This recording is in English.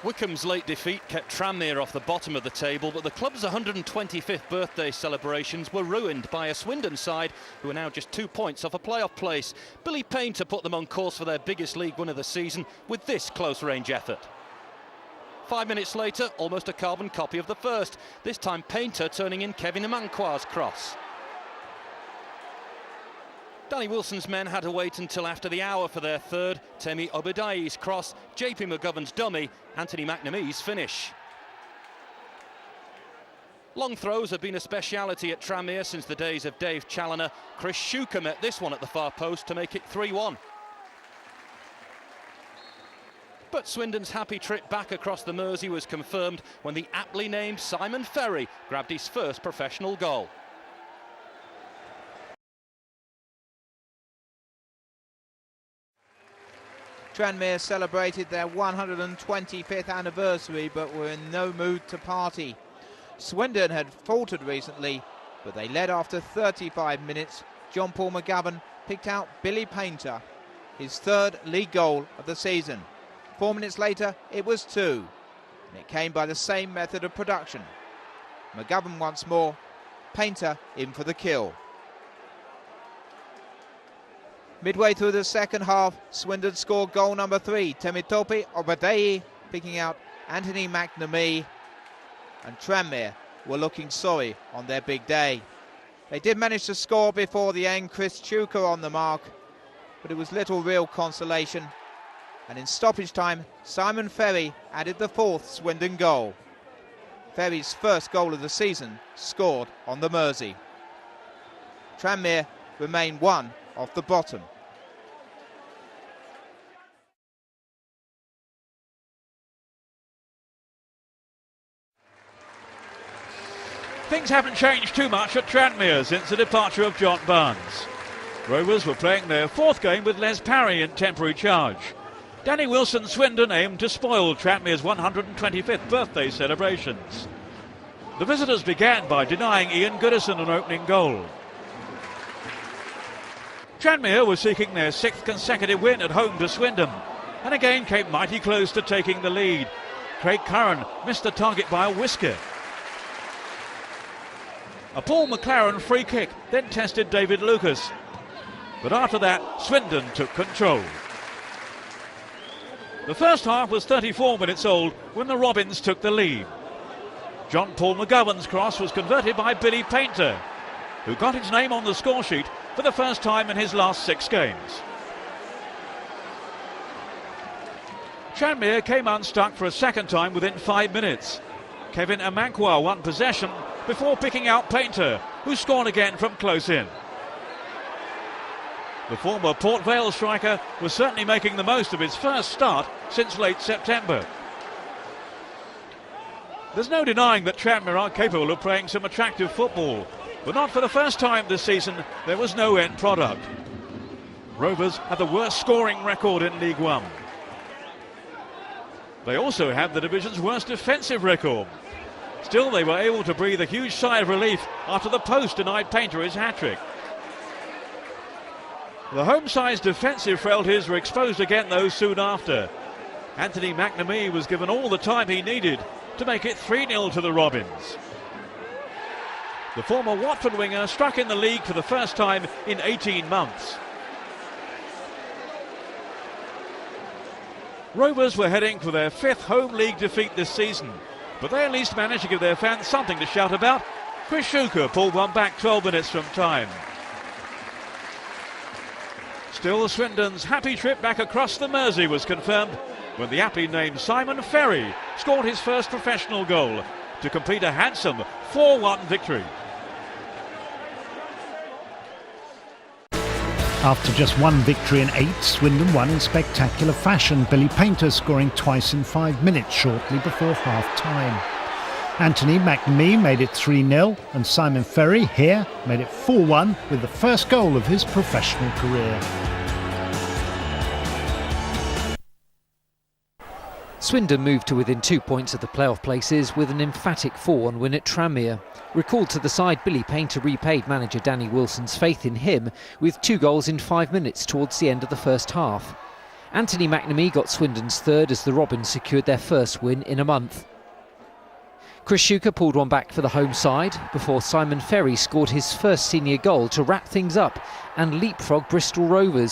Wycombe's late defeat kept Tranmere off the bottom of the table, but the club's 125th birthday celebrations were ruined by a Swindon side who are now just 2 points off a playoff place. Billy Painter put them on course for their biggest league win of the season with this close-range effort. 5 minutes later, almost a carbon copy of the first, this time Painter turning in Kevin Amankwa's cross. Danny Wilson's men had to wait until after the hour for their third, Temi Obadiah's cross, JP McGovern's dummy, Anthony McNamee's finish. Long throws have been a speciality at Tranmere since the days of Dave Challoner. Chris Shuker met this one at the far post to make it 3-1. But Swindon's happy trip back across the Mersey was confirmed when the aptly named Simon Ferry grabbed his first professional goal. Tranmere celebrated their 125th anniversary but were in no mood to party. Swindon had faltered recently, but they led after 35 minutes. John Paul McGovern picked out Billy Painter, his third league goal of the season. 4 minutes later it was 2, and it came by the same method of production. McGovern once more, Painter in for the kill. Midway through the second half, Swindon scored goal number 3. Temitope Obadiah picking out Anthony McNamee, and Tranmere were looking sorry on their big day. They did manage to score before the end, Chris Shuker on the mark, but it was little real consolation. And in stoppage time, Simon Ferry added the fourth Swindon goal. Ferry's first goal of the season scored on the Mersey. Tranmere remain one off the bottom. Things haven't changed too much at Tranmere since the departure of John Barnes. Rovers were playing their fourth game with Les Parry in temporary charge. Danny Wilson's Swindon aimed to spoil Tranmere's 125th birthday celebrations. The visitors began by denying Ian Goodison an opening goal. Tranmere was seeking their 6th consecutive win at home to Swindon, and again came mighty close to taking the lead. Craig Curran missed the target by a whisker. A Paul McLaren free kick then tested David Lucas, but after that Swindon took control. The first half was 34 minutes old when the Robins took the lead. John Paul McGovern's cross was converted by Billy Painter, who got his name on the score sheet for the first time in his last 6 games. Tranmere came unstuck for a second time within 5 minutes. Kevin Amankwa won possession before picking out Painter, who scored again from close in. The former Port Vale striker was certainly making the most of his first start since late September. There's no denying that Tranmere are capable of playing some attractive football, but not for the first time this season there was no end product. Rovers had the worst scoring record in League One. They also had the division's worst defensive record. Still, they were able to breathe a huge sigh of relief after the post denied Painter his hat-trick. The home side's defensive frailties were exposed again though soon after. Anthony McNamee was given all the time he needed to make it 3-0 to the Robins. The former Watford winger struck in the league for the first time in 18 months. Rovers were heading for their 5th home league defeat this season, but they at least managed to give their fans something to shout about. Chris Shuker pulled one back 12 minutes from time. Still, Swindon's happy trip back across the Mersey was confirmed when the aptly named Simon Ferry scored his first professional goal to complete a handsome 4-1 victory. After just one victory in 8, Swindon won in spectacular fashion, Billy Painter scoring twice in 5 minutes shortly before half-time. Anthony McNamee made it 3-0 and Simon Ferry here made it 4-1 with the first goal of his professional career. Swindon moved to within 2 points of the playoff places with an emphatic 4-1 win at Tranmere. Recalled to the side, Billy Painter repaid manager Danny Wilson's faith in him with 2 goals in 5 minutes towards the end of the first half. Anthony McNamee got Swindon's third as the Robins secured their first win in a month. Chris Shuker pulled one back for the home side before Simon Ferry scored his first senior goal to wrap things up and leapfrog Bristol Rovers.